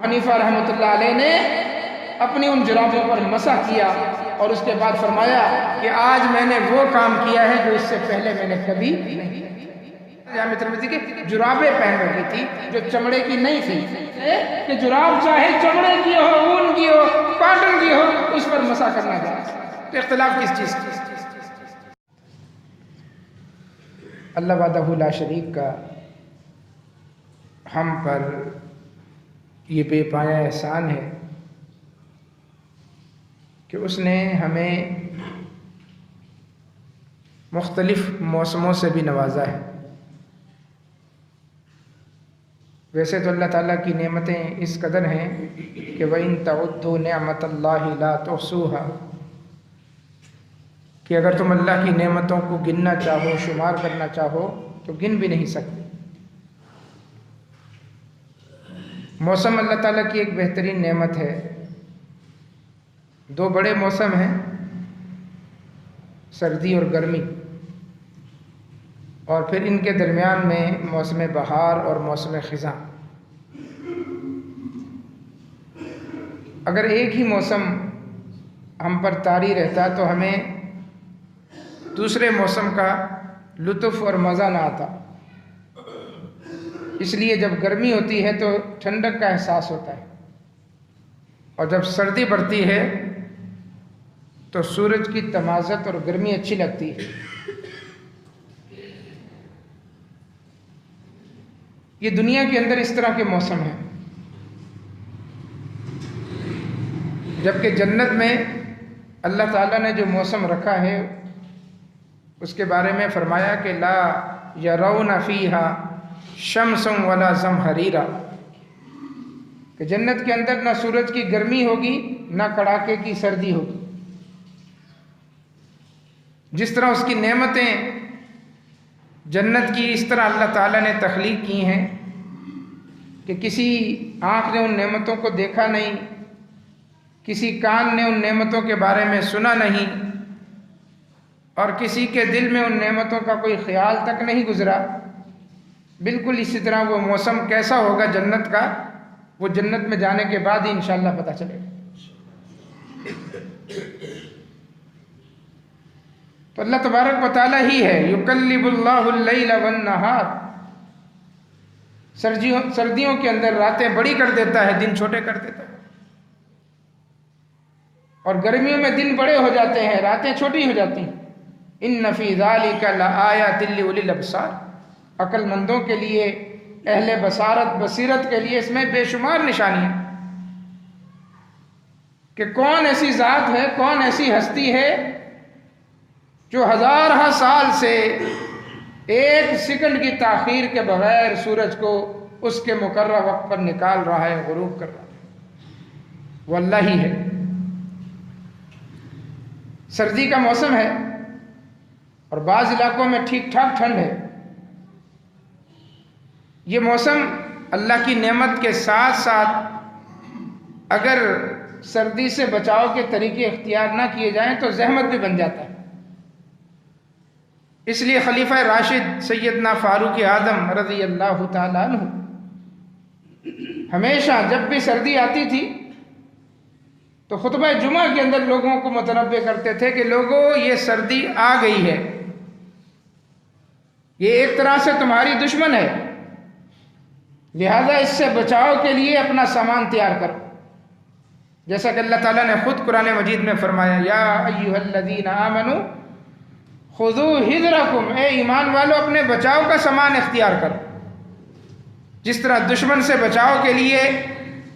حنیفہ رحمۃ اللہ علیہ نے اپنی ان جرابوں پر مسح کیا اور اس کے بعد فرمایا کہ آج میں نے وہ کام کیا ہے جو اس سے پہلے میں نے کبھی نہیں کیا۔ جامع ترمذی کی جرابیں پہن رکھی تھی جو چمڑے کی نہیں تھی کہ جراب چاہے چمڑے کی ہو، اون کی ہو، کاٹن کی ہو، اس پر مسح کرنا جائز۔ تو اختلاف کس چیز کا؟ اللہ وحدہ لا شریک کا ہم پر یہ بے پایا احسان ہے کہ اس نے ہمیں مختلف موسموں سے بھی نوازا ہے۔ ویسے تو اللہ تعالیٰ کی نعمتیں اس قدر ہیں کہ وَإِن تَعُدُّوا نِعْمَتَ اللَّهِ لَا تُحْصُوهَا، کہ اگر تم اللہ کی نعمتوں کو گننا چاہو، شمار کرنا چاہو تو گن بھی نہیں سکتے۔ موسم اللہ تعالیٰ کی ایک بہترین نعمت ہے۔ دو بڑے موسم ہیں، سردی اور گرمی، اور پھر ان کے درمیان میں موسم بہار اور موسم خزاں۔ اگر ایک ہی موسم ہم پر طاری رہتا تو ہمیں دوسرے موسم کا لطف اور مزہ نہ آتا۔ اس لیے جب گرمی ہوتی ہے تو ٹھنڈک کا احساس ہوتا ہے، اور جب سردی بڑھتی ہے تو سورج کی تمازت اور گرمی اچھی لگتی ہے۔ یہ دنیا کے اندر اس طرح کے موسم ہیں، جبکہ جنت میں اللہ تعالیٰ نے جو موسم رکھا ہے اس کے بارے میں فرمایا کہ لا یرون فیہا شمس ولا زمہریرا، کہ جنت کے اندر نہ سورج کی گرمی ہوگی نہ کڑاکے کی سردی ہوگی۔ جس طرح اس کی نعمتیں جنت کی اس طرح اللہ تعالیٰ نے تخلیق کی ہیں کہ کسی آنکھ نے ان نعمتوں کو دیکھا نہیں، کسی کان نے ان نعمتوں کے بارے میں سنا نہیں، اور کسی کے دل میں ان نعمتوں کا کوئی خیال تک نہیں گزرا۔ بالکل اسی طرح وہ موسم کیسا ہوگا جنت کا، وہ جنت میں جانے کے بعد ہی انشاءاللہ پتہ چلے گا۔ تو اللہ تبارک و تعالیٰ ہی ہے یقلب اللہ اللیل والنہار، سردیوں کے اندر راتیں بڑی کر دیتا ہے، دن چھوٹے کر دیتا ہے، اور گرمیوں میں دن بڑے ہو جاتے ہیں، راتیں چھوٹی ہو جاتی ہیں۔ ان فی ذلک لآیات لأولی الابصار، عقل مندوں کے لیے، اہل بصارت بصیرت کے لیے اس میں بے شمار نشانیاں کہ کون ایسی ذات ہے، کون ایسی ہستی ہے جو ہزارہ سال سے ایک سیکنڈ کی تاخیر کے بغیر سورج کو اس کے مقررہ وقت پر نکال رہا ہے، غروب کر رہا ہے۔ وہ اللہ ہی ہے۔ سردی کا موسم ہے اور بعض علاقوں میں ٹھیک ٹھاک ٹھنڈ ہے۔ یہ موسم اللہ کی نعمت کے ساتھ ساتھ اگر سردی سے بچاؤ کے طریقے اختیار نہ کیے جائیں تو زحمت بھی بن جاتا ہے۔ اس لیے خلیفہ راشد سیدنا فاروق اعظم رضی اللہ تعالیٰ عنہ ہمیشہ جب بھی سردی آتی تھی تو خطبہ جمعہ کے اندر لوگوں کو متنبہ کرتے تھے کہ لوگوں یہ سردی آ گئی ہے، یہ ایک طرح سے تمہاری دشمن ہے، لہذا اس سے بچاؤ کے لیے اپنا سامان تیار کرو۔ جیسا کہ اللہ تعالیٰ نے خود قرآن مجید میں فرمایا یا ایھا الذین آمنوا خذوا حذرکم، اے ایمان والو اپنے بچاؤ کا سامان اختیار کرو۔ جس طرح دشمن سے بچاؤ کے لیے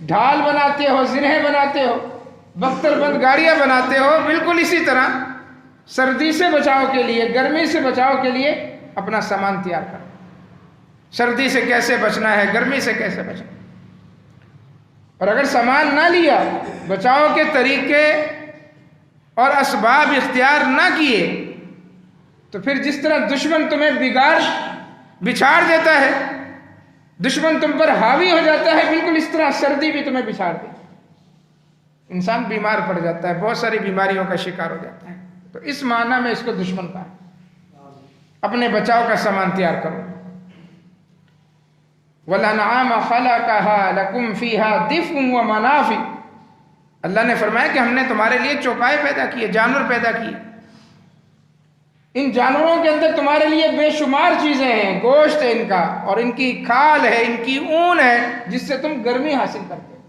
ڈھال بناتے ہو، زرہیں بناتے ہو، بختر بند گاڑیاں بناتے ہو، بالکل اسی طرح سردی سے بچاؤ کے لیے، گرمی سے بچاؤ کے لیے اپنا سامان تیار کرو۔ سردی سے کیسے بچنا ہے، گرمی سے کیسے بچنا ہے، اور اگر سامان نہ لیا، بچاؤ کے طریقے اور اسباب اختیار نہ کیے تو پھر جس طرح دشمن تمہیں بچھاڑ دیتا ہے، دشمن تم پر حاوی ہو جاتا ہے، بالکل اس طرح سردی بھی تمہیں بچھاڑ دے، انسان بیمار پڑ جاتا ہے، بہت ساری بیماریوں کا شکار ہو جاتا ہے۔ تو اس معنی میں اس کو دشمن کہا۔ اپنے بچاؤ کا سامان تیار کرو۔ وَالْأَنْعَامَ خَلَقَهَا لَكُمْ فِيهَا دِفْءٌ وَمَنَافِعُ، اللہ نے فرمایا کہ ہم نے تمہارے لیے چوپائے پیدا کیے، جانور پیدا کیے، ان جانوروں کے اندر تمہارے لیے بے شمار چیزیں ہیں، گوشت ہے ان کا، اور ان کی کھال ہے، ان کی اون ہے، جس سے تم گرمی حاصل کرتے ہو۔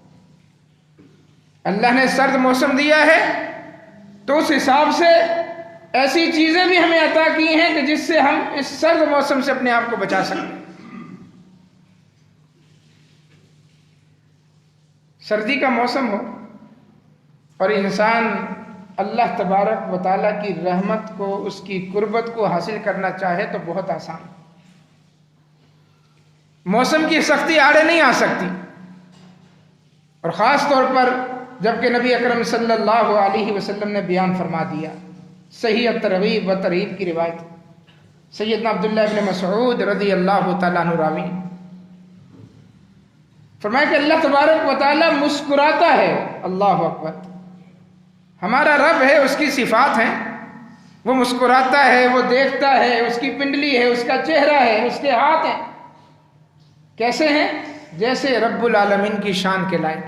اللہ نے سرد موسم دیا ہے تو اس حساب سے ایسی چیزیں بھی ہمیں عطا کی ہیں کہ جس سے ہم اس سرد موسم سے اپنے آپ کو بچا سکتے ہیں۔ سردی کا موسم ہو اور انسان اللہ تبارک و تعالیٰ کی رحمت کو، اس کی قربت کو حاصل کرنا چاہے تو بہت آسان۔ موسم کی سختی آڑے نہیں آ سکتی، اور خاص طور پر جب کہ نبی اکرم صلی اللہ علیہ وسلم نے بیان فرما دیا، صحیح الترغیب و ترہیب کی روایت، سیدنا عبداللہ ابن مسعود رضی اللہ تعالیٰ عنہ راوی، فرمایا کہ اللہ تبارک و تعالیٰ مسکراتا ہے۔ اللہ اکبر، ہمارا رب ہے، اس کی صفات ہیں، وہ مسکراتا ہے، وہ دیکھتا ہے، اس کی پنڈلی ہے، اس کا چہرہ ہے، اس کے ہاتھ ہیں، کیسے ہیں؟ جیسے رب العالمین کی شان کے لائق۔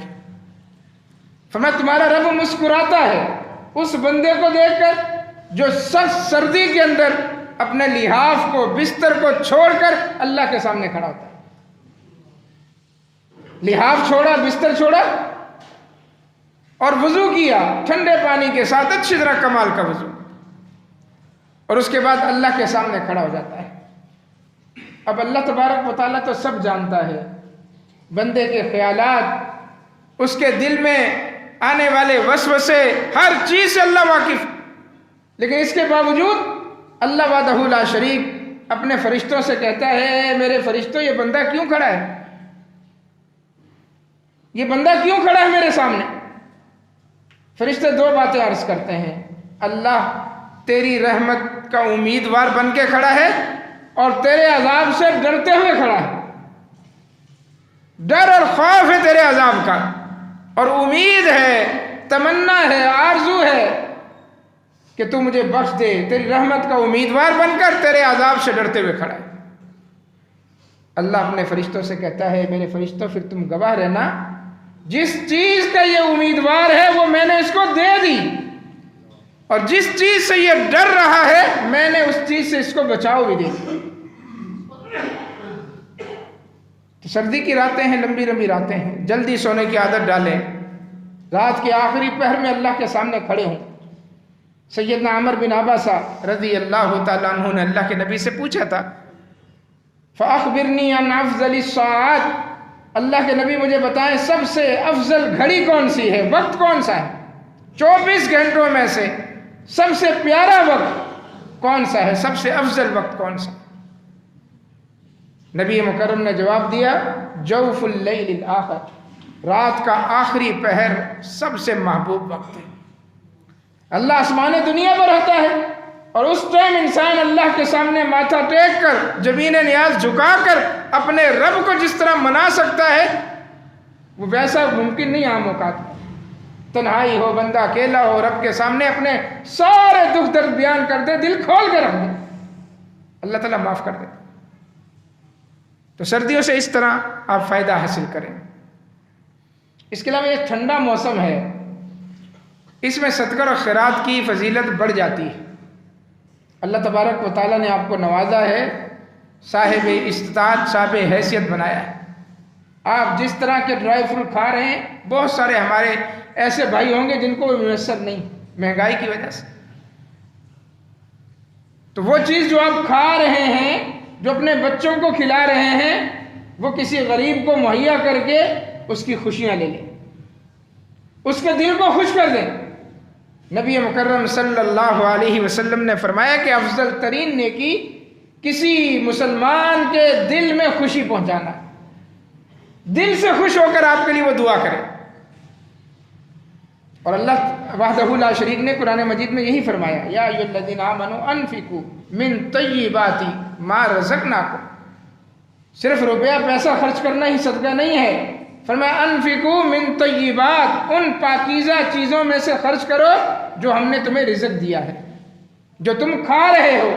فرمایا تمہارا رب مسکراتا ہے اس بندے کو دیکھ کر جو سخت سردی کے اندر اپنے لحاف کو، بستر کو چھوڑ کر اللہ کے سامنے کھڑا ہوتا ہے۔ لحاف چھوڑا، بستر چھوڑا اور وضو کیا ٹھنڈے پانی کے ساتھ، اچھی طرح کمال کا وضو، اور اس کے بعد اللہ کے سامنے کھڑا ہو جاتا ہے۔ اب اللہ تبارک و تعالیٰ تو سب جانتا ہے، بندے کے خیالات، اس کے دل میں آنے والے وسوسے، ہر چیز سے اللہ واقف، لیکن اس کے باوجود اللہ وحدہ لا شریک اپنے فرشتوں سے کہتا ہے، میرے فرشتوں یہ بندہ کیوں کھڑا ہے؟ یہ بندہ کیوں کھڑا ہے میرے سامنے؟ فرشتے دو باتیں عرض کرتے ہیں، اللہ تیری رحمت کا امیدوار بن کے کھڑا ہے اور تیرے عذاب سے ڈرتے ہوئے کھڑا ہے۔ ڈر اور خوف ہے تیرے عذاب کا، اور امید ہے، تمنا ہے، آرزو ہے کہ تو مجھے بخش دے، تیری رحمت کا امیدوار بن کر تیرے عذاب سے ڈرتے ہوئے کھڑا ہے۔ اللہ اپنے فرشتوں سے کہتا ہے، میرے فرشتوں پھر تم گواہ رہنا، جس چیز کا یہ امیدوار ہے وہ میں نے اس کو دے دی، اور جس چیز سے یہ ڈر رہا ہے میں نے اس چیز سے اس کو بچاؤ بھی دے دی۔ تو سردی کی راتیں ہیں، لمبی لمبی راتیں ہیں، جلدی سونے کی عادت ڈالیں، رات کے آخری پہر میں اللہ کے سامنے کھڑے ہوں۔ سیدنا عمر بن عباسہ رضی اللہ تعالیٰ عنہ نے اللہ کے نبی سے پوچھا تھا، فَأَخْبِرْنِي عَنْ أَفْضَلِ السَّاعَاتِ، اللہ کے نبی مجھے بتائیں سب سے افضل گھڑی کون سی ہے، وقت کون سا ہے، 24 گھنٹوں میں سے سب سے پیارا وقت کون سا ہے، سب سے افضل وقت کون سا؟ نبی مکرم نے جواب دیا، جوف اللیل الآخر، رات کا آخری پہر سب سے محبوب وقت ہے۔ اللہ آسمان دنیا پر ہوتا ہے، اور اس ٹائم انسان اللہ کے سامنے ماتھا ٹیک کر، جبین نیاز جھکا کر اپنے رب کو جس طرح منا سکتا ہے، وہ ویسا ممکن نہیں عام اوقات میں۔ تنہائی ہو، بندہ اکیلا ہو، رب کے سامنے اپنے سارے دکھ درد بیان کر دے، دل کھول کے رکھ دے، اللہ تعالیٰ معاف کر دے۔ تو سردیوں سے اس طرح آپ فائدہ حاصل کریں۔ اس کے علاوہ یہ ٹھنڈا موسم ہے، اس میں صدقہ اور خیرات کی فضیلت بڑھ جاتی ہے۔ اللہ تبارک و تعالیٰ نے آپ کو نوازا ہے، صاحب استطاعت، صاحب حیثیت بنایا ہے۔ آپ جس طرح کے ڈرائی فروٹ کھا رہے ہیں، بہت سارے ہمارے ایسے بھائی ہوں گے جن کو میسر نہیں، مہنگائی کی وجہ سے۔ تو وہ چیز جو آپ کھا رہے ہیں، جو اپنے بچوں کو کھلا رہے ہیں، وہ کسی غریب کو مہیا کر کے اس کی خوشیاں لے لیں، اس کے دل کو خوش کر دیں۔ نبی مکرم صلی اللہ علیہ وسلم نے فرمایا کہ افضل ترین نیکی کسی مسلمان کے دل میں خوشی پہنچانا، دل سے خوش ہو کر آپ کے لیے وہ دعا کرے۔ اور اللہ وحدہ لا شریک نے قرآن مجید میں یہی فرمایا، یا ایھا الذین آمنوا انفقوا من طیبات ما رزقناکم، صرف روپیہ پیسہ خرچ کرنا ہی صدقہ نہیں ہے، فرمایا انفقوا من طیبات، ان پاکیزہ چیزوں میں سے خرچ کرو جو ہم نے تمہیں رزق دیا ہے، جو تم کھا رہے ہو۔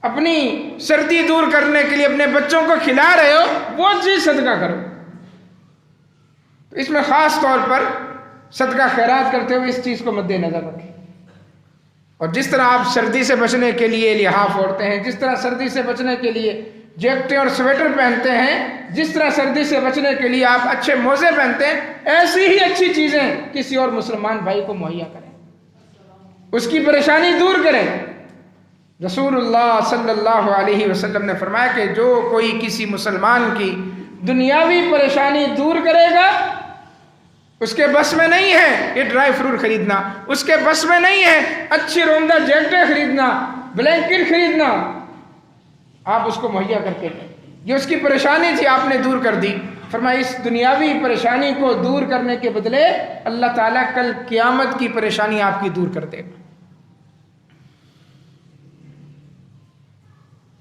اپنی سردی دور کرنے کے لیے اپنے بچوں کو کھلا رہے ہو وہ چیز صدقہ کرو. تو اس میں خاص طور پر صدقہ خیرات کرتے ہوئے اس چیز کو مد نظر رکھیں. اور جس طرح آپ سردی سے بچنے کے لیے لحاف اوڑھتے ہیں، جس طرح سردی سے بچنے کے لیے جیکٹیں اور سویٹر پہنتے ہیں، جس طرح سردی سے بچنے کے لیے آپ اچھے موزے پہنتے ہیں، ایسی ہی اچھی چیزیں کسی اور مسلمان بھائی کو مہیا کریں، اس کی پریشانی دور کریں. رسول اللہ صلی اللہ علیہ وسلم نے فرمایا کہ جو کوئی کسی مسلمان کی دنیاوی پریشانی دور کرے گا، اس کے بس میں نہیں ہے یہ ڈرائی فروٹ خریدنا، اس کے بس میں نہیں ہے اچھی عمدہ جیکٹیں خریدنا، بلینکٹ خریدنا، آپ اس کو مہیا کر کے دیں. یہ اس کی پریشانی تھی، آپ نے دور کر دی. فرمایا اس دنیاوی پریشانی کو دور کرنے کے بدلے اللہ تعالیٰ کل قیامت کی پریشانی آپ کی دور کر دے گا.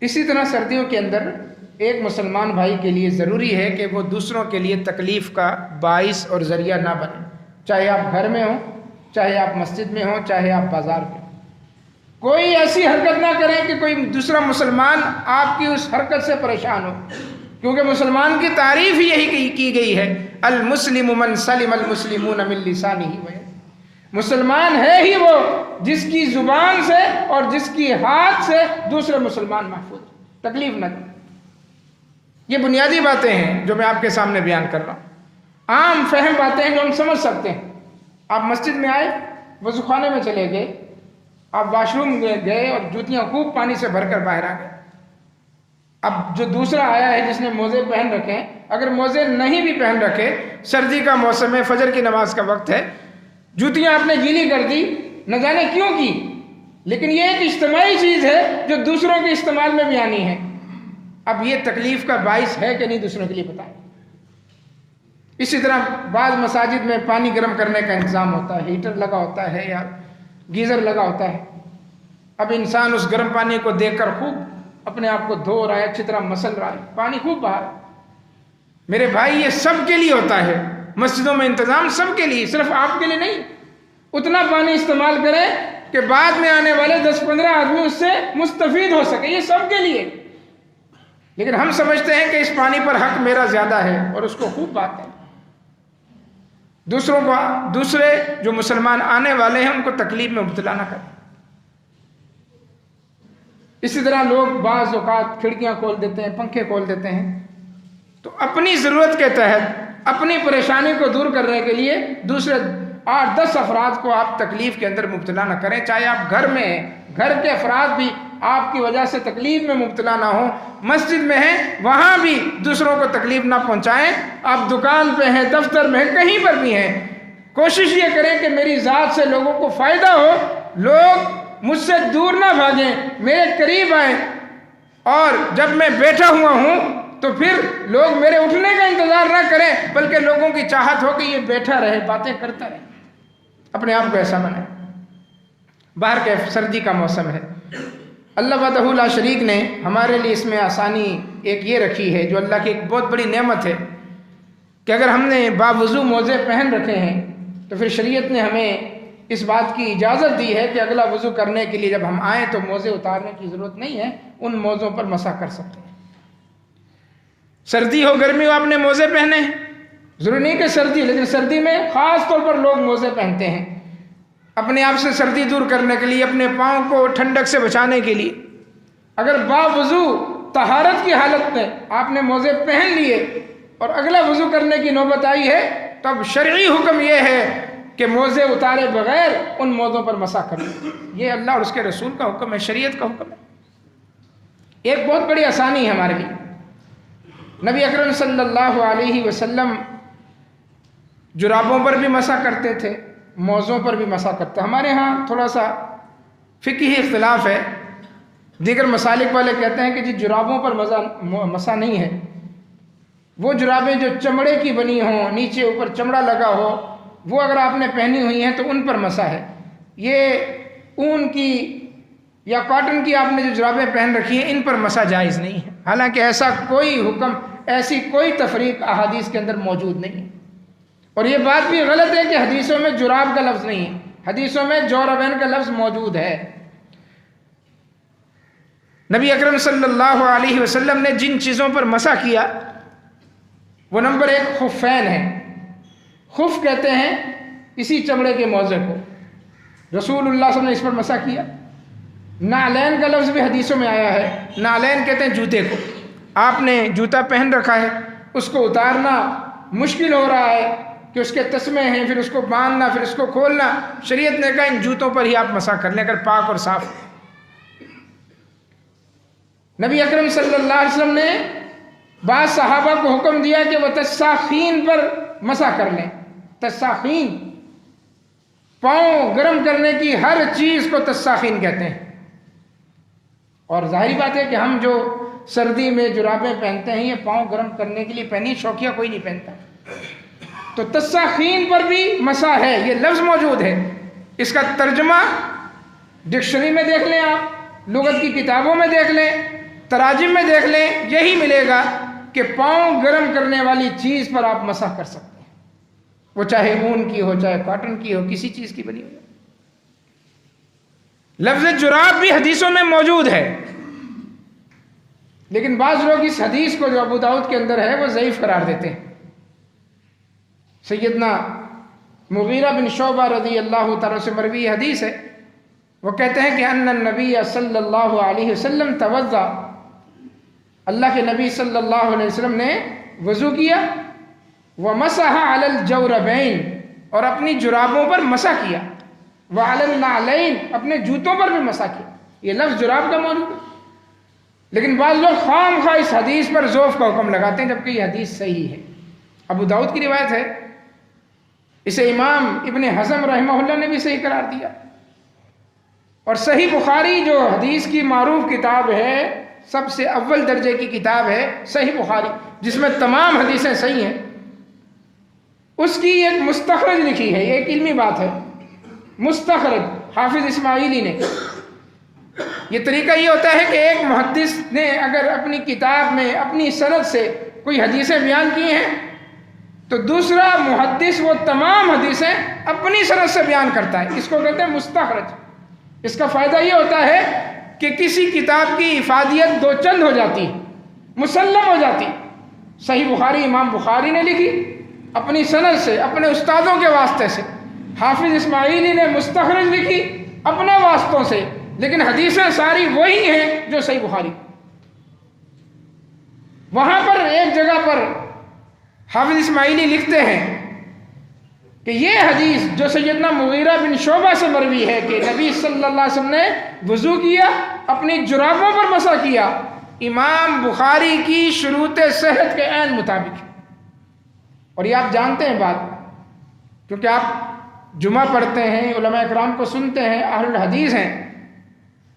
اسی طرح سردیوں کے اندر ایک مسلمان بھائی کے لیے ضروری ہے کہ وہ دوسروں کے لیے تکلیف کا باعث اور ذریعہ نہ بنے، چاہے آپ گھر میں ہوں، چاہے آپ مسجد میں ہوں، چاہے آپ بازار میں ہوں. کوئی ایسی حرکت نہ کریں کہ کوئی دوسرا مسلمان آپ کی اس حرکت سے پریشان ہو، کیونکہ مسلمان کی تعریف ہی یہی کی گئی ہے، المسلم من سلم المسلمون من لسانہ و یدہ. مسلمان ہے ہی وہ جس کی زبان سے اور جس کی ہاتھ سے دوسرے مسلمان محفوظ، تکلیف نہ دیں. یہ بنیادی باتیں ہیں جو میں آپ کے سامنے بیان کر رہا ہوں، عام فہم باتیں ہیں جو ہم سمجھ سکتے ہیں. آپ مسجد میں آئے، وضو خانے میں چلے گئے، آپ واش روم گئے اور جوتیاں خوب پانی سے بھر کر باہر آ گئے. اب جو دوسرا آیا ہے جس نے موزے پہن رکھے ہیں، اگر موزے نہیں بھی پہن رکھے، سردی کا موسم ہے، فجر کی نماز کا وقت ہے، جوتیاں آپ نے گیلی کر دی، نہ جانے کیوں کی، لیکن یہ ایک اجتماعی چیز ہے جو دوسروں کے استعمال میں بھی آنی ہے. اب یہ تکلیف کا باعث ہے کہ نہیں دوسروں کے لیے بتائیں. اسی طرح بعض مساجد میں پانی گرم کرنے کا انتظام ہوتا ہے، ہیٹر لگا ہوتا ہے یا گیزر لگا ہوتا ہے. اب انسان اس گرم پانی کو دیکھ کر خوب اپنے آپ کو دھو رہا ہے، اچھی طرح مسل رہا ہے، پانی خوب باہر. میرے بھائی یہ سب کے لیے ہوتا ہے، مسجدوں میں انتظام سب کے لیے، صرف آپ کے لیے نہیں. اتنا پانی استعمال کریں کہ بعد میں آنے والے 10-15 آدمی اس سے مستفید ہو سکے، یہ سب کے لیے. لیکن ہم سمجھتے ہیں کہ اس پانی پر حق میرا زیادہ ہے اور اس کو خوب بات ہے. دوسرے جو مسلمان آنے والے ہیں ان کو تکلیف میں مبتلا نہ کریں. اسی طرح لوگ بعض اوقات کھڑکیاں کھول دیتے ہیں، پنکھے کھول دیتے ہیں، تو اپنی ضرورت کے تحت اپنی پریشانی کو دور کرنے کے لیے دوسرے 8-10 افراد کو آپ تکلیف کے اندر مبتلا نہ کریں. چاہے آپ گھر میں ہیں، گھر کے افراد بھی آپ کی وجہ سے تکلیف میں مبتلا نہ ہوں. مسجد میں ہیں، وہاں بھی دوسروں کو تکلیف نہ پہنچائیں. آپ دکان پہ ہیں، دفتر میں ہیں، کہیں پر بھی ہیں، کوشش یہ کریں کہ میری ذات سے لوگوں کو فائدہ ہو، لوگ مجھ سے دور نہ بھاگیں، میرے قریب آئیں. اور جب میں بیٹھا ہوا ہوں تو پھر لوگ میرے اٹھنے کا انتظار نہ کریں، بلکہ لوگوں کی چاہت ہو کہ یہ بیٹھا رہے، باتیں کرتا رہے. اپنے آپ کو ایسا بنائیں. باہر کے سردی کا موسم ہے، اللہ وحدہ لا شریک نے ہمارے لیے اس میں آسانی ایک یہ رکھی ہے جو اللہ کی ایک بہت بڑی نعمت ہے کہ اگر ہم نے باوضو موزے پہن رکھے ہیں تو پھر شریعت نے ہمیں اس بات کی اجازت دی ہے کہ اگلا وضو کرنے کے لیے جب ہم آئیں تو موزے اتارنے کی ضرورت نہیں ہے، ان موزوں پر مسح کر سکتے ہیں. سردی ہو گرمی ہو، آپ نے موزے پہنے ہیں، ضروری نہیں کہ سردی، لیکن سردی میں خاص طور پر لوگ موزے پہنتے ہیں اپنے آپ سے سردی دور کرنے کے لیے، اپنے پاؤں کو ٹھنڈک سے بچانے کے لیے. اگر باوضو طہارت کی حالت میں آپ نے موزے پہن لیے اور اگلا وضو کرنے کی نوبت آئی ہے تو اب شرعی حکم یہ ہے کہ موزے اتارے بغیر ان موزوں پر مسح کریں. یہ اللہ اور اس کے رسول کا حکم ہے، شریعت کا حکم ہے. ایک بہت بڑی آسانی ہے ہمارے لیے. نبی اکرم صلی اللہ علیہ وسلم جرابوں پر بھی مسح کرتے تھے، موزوں پر بھی مسح کرتے. ہمارے ہاں تھوڑا سا فقہی اختلاف ہے. دیگر مسالک والے کہتے ہیں کہ جی جرابوں پر مسح نہیں ہے، وہ جرابیں جو چمڑے کی بنی ہوں، نیچے اوپر چمڑا لگا ہو، وہ اگر آپ نے پہنی ہوئی ہیں تو ان پر مسح ہے. یہ اون کی یا کاٹن کی آپ نے جو جرابیں پہن رکھی ہیں ان پر مسح جائز نہیں ہے. حالانکہ ایسا کوئی حکم، ایسی کوئی تفریق احادیث کے اندر موجود نہیں ہے. اور یہ بات بھی غلط ہے کہ حدیثوں میں جراب کا لفظ نہیں ہے، حدیثوں میں جوربین کا لفظ موجود ہے. نبی اکرم صلی اللہ علیہ وسلم نے جن چیزوں پر مسح کیا وہ نمبر 1 خفین ہے. خف کہتے ہیں اسی چمڑے کے موزے کو. رسول اللہ صلی اللہ علیہ وسلم نے اس پر مسح کیا. نعلین کا لفظ بھی حدیثوں میں آیا ہے. نعلین کہتے ہیں جوتے کو. آپ نے جوتا پہن رکھا ہے, اس کو اتارنا مشکل ہو رہا ہے کہ اس کے تسمے ہیں, پھر اس کو باندھنا, پھر اس کو کھولنا. شریعت نے کہا ان جوتوں پر ہی آپ مسح کر لیں اگر پاک اور صاف. نبی اکرم صلی اللہ علیہ وسلم نے بعض صحابہ کو حکم دیا کہ وہ تساخین پر مسح کر لیں. تساخین, پاؤں گرم کرنے کی ہر چیز کو تساخین کہتے ہیں. اور ظاہری بات ہے کہ ہم جو سردی میں جرابیں پہنتے ہیں یہ پاؤں گرم کرنے کے لیے پہنی, شوقیہ کوئی نہیں پہنتا. تو تساخین پر بھی مسح ہے, یہ لفظ موجود ہے. اس کا ترجمہ ڈکشنری میں دیکھ لیں, آپ لغت کی کتابوں میں دیکھ لیں, تراجم میں دیکھ لیں, یہی ملے گا کہ پاؤں گرم کرنے والی چیز پر آپ مسح کر سکتے ہیں, وہ چاہے اون کی ہو, چاہے کاٹن کی ہو, کسی چیز کی بنی ہو. لفظ جراب بھی حدیثوں میں موجود ہے, لیکن بعض لوگ اس حدیث کو جو ابو داؤد کے اندر ہے وہ ضعیف قرار دیتے ہیں. سیدنا مغیرہ بن شعبہ رضی اللہ تعالیٰ سے مروی حدیث ہے, وہ کہتے ہیں کہ ان النبی صلی اللہ علیہ وسلم توضا, اللہ کے نبی صلی اللہ علیہ وسلم نے وضو کیا, ومسح علی الجوربین, اور اپنی جرابوں پر مسح کیا, وعلی النعلین, اپنے جوتوں پر بھی مسح کیا. یہ لفظ جراب کا موجود ہے, لیکن بعض لوگ خام خواہ اس حدیث پر ذوف کا حکم لگاتے ہیں جبکہ یہ حدیث صحیح ہے. ابو داؤد کی روایت ہے, اسے امام ابن حزم رحمہ اللہ نے بھی صحیح قرار دیا. اور صحیح بخاری جو حدیث کی معروف کتاب ہے, سب سے اول درجے کی کتاب ہے صحیح بخاری, جس میں تمام حدیثیں صحیح ہیں, اس کی ایک مستخرج لکھی ہے. یہ ایک علمی بات ہے, مستخرج حافظ اسماعیلی نے. یہ طریقہ یہ ہوتا ہے کہ ایک محدث نے اگر اپنی کتاب میں اپنی سند سے کوئی حدیثیں بیان کی ہیں تو دوسرا محدث وہ تمام حدیثیں اپنی سند سے بیان کرتا ہے. اس کو کہتے ہیں مستخرج. اس کا فائدہ یہ ہوتا ہے کہ کسی کتاب کی افادیت دو چند ہو جاتی, مسلم ہو جاتی. صحیح بخاری امام بخاری نے لکھی اپنی سند سے, اپنے استادوں کے واسطے سے. حافظ اسماعیلی نے مستخرج لکھی اپنے واسطوں سے, لیکن حدیثیں ساری وہی ہیں جو صحیح بخاری. وہاں پر ایک جگہ پر حافظ اسماعیلی لکھتے ہیں کہ یہ حدیث جو سیدنا مغیرہ بن شعبہ سے مروی ہے کہ نبی صلی اللہ علیہ وسلم نے وضو کیا, اپنی جرابوں پر مسح کیا, امام بخاری کی شروط صحت کے عین مطابق. اور یہ آپ جانتے ہیں بات, کیونکہ آپ جمعہ پڑھتے ہیں, علماء اکرام کو سنتے ہیں, اہل الحدیث ہیں,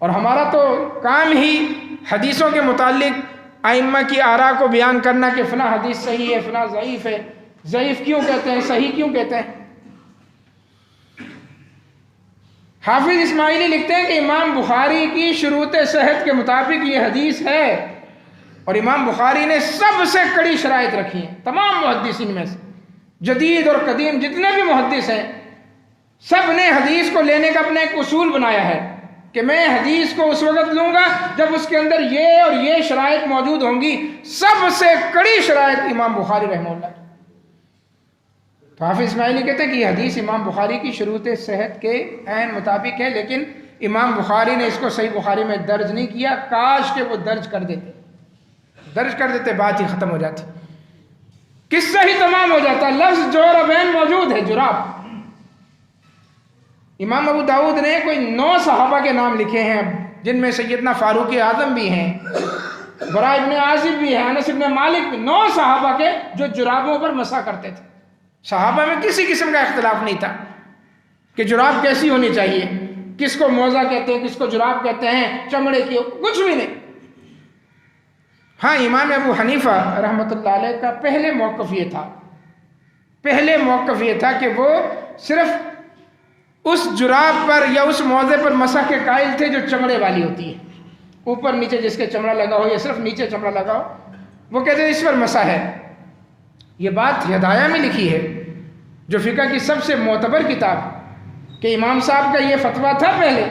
اور ہمارا تو کام ہی حدیثوں کے متعلق ائمہ کی آراء کو بیان کرنا کہ فلاں حدیث صحیح ہے, فلاں ضعیف ہے. ضعیف کیوں کہتے ہیں, صحیح کیوں کہتے ہیں؟ حافظ اسماعیلی لکھتے ہیں کہ امام بخاری کی شروط صحت کے مطابق یہ حدیث ہے, اور امام بخاری نے سب سے کڑی شرائط رکھی ہیں. تمام محدثین میں سے جدید اور قدیم جتنے بھی محدث ہیں, سب نے حدیث کو لینے کا اپنا ایک اصول بنایا ہے کہ میں حدیث کو اس وقت لوں گا جب اس کے اندر یہ اور یہ شرائط موجود ہوں گی. سب سے کڑی شرائط امام بخاری رحمہ اللہ. تو حافظ اسماعیلی کہتے ہیں کہ یہ حدیث امام بخاری کی شروط صحت کے عین مطابق ہے, لیکن امام بخاری نے اس کو صحیح بخاری میں درج نہیں کیا. کاش کہ وہ درج کر دیتے بات ہی ختم ہو جاتی, قصہ ہی تمام ہو جاتا. لفظ جوربین موجود ہے, جراب. امام ابو داؤد نے کوئی 9 صحابہ کے نام لکھے ہیں, جن میں سیدنا فاروق اعظم بھی ہیں, براء ابن عازب بھی ہیں, انس ابن مالک بھی. 9 صحابہ کے جو جرابوں پر مسح کرتے تھے. صحابہ میں کسی قسم کا اختلاف نہیں تھا کہ جراب کیسی ہونی چاہیے, کس کو موزہ کہتے ہیں, کس کو جراب کہتے ہیں, چمڑے کی, کچھ بھی نہیں. ہاں, امام ابو حنیفہ رحمۃ اللہ علیہ کا پہلے موقف یہ تھا کہ وہ صرف اس جراب پر یا اس موزے پر مسح کے قائل تھے جو چمڑے والی ہوتی ہے, اوپر نیچے جس کے چمڑا لگا ہو یا صرف نیچے چمڑا لگا ہو. وہ کہتے ہیں اس پر مسح ہے. یہ بات ہدایہ میں لکھی ہے, جو فقہ کی سب سے معتبر کتاب, کہ امام صاحب کا یہ فتویٰ تھا پہلے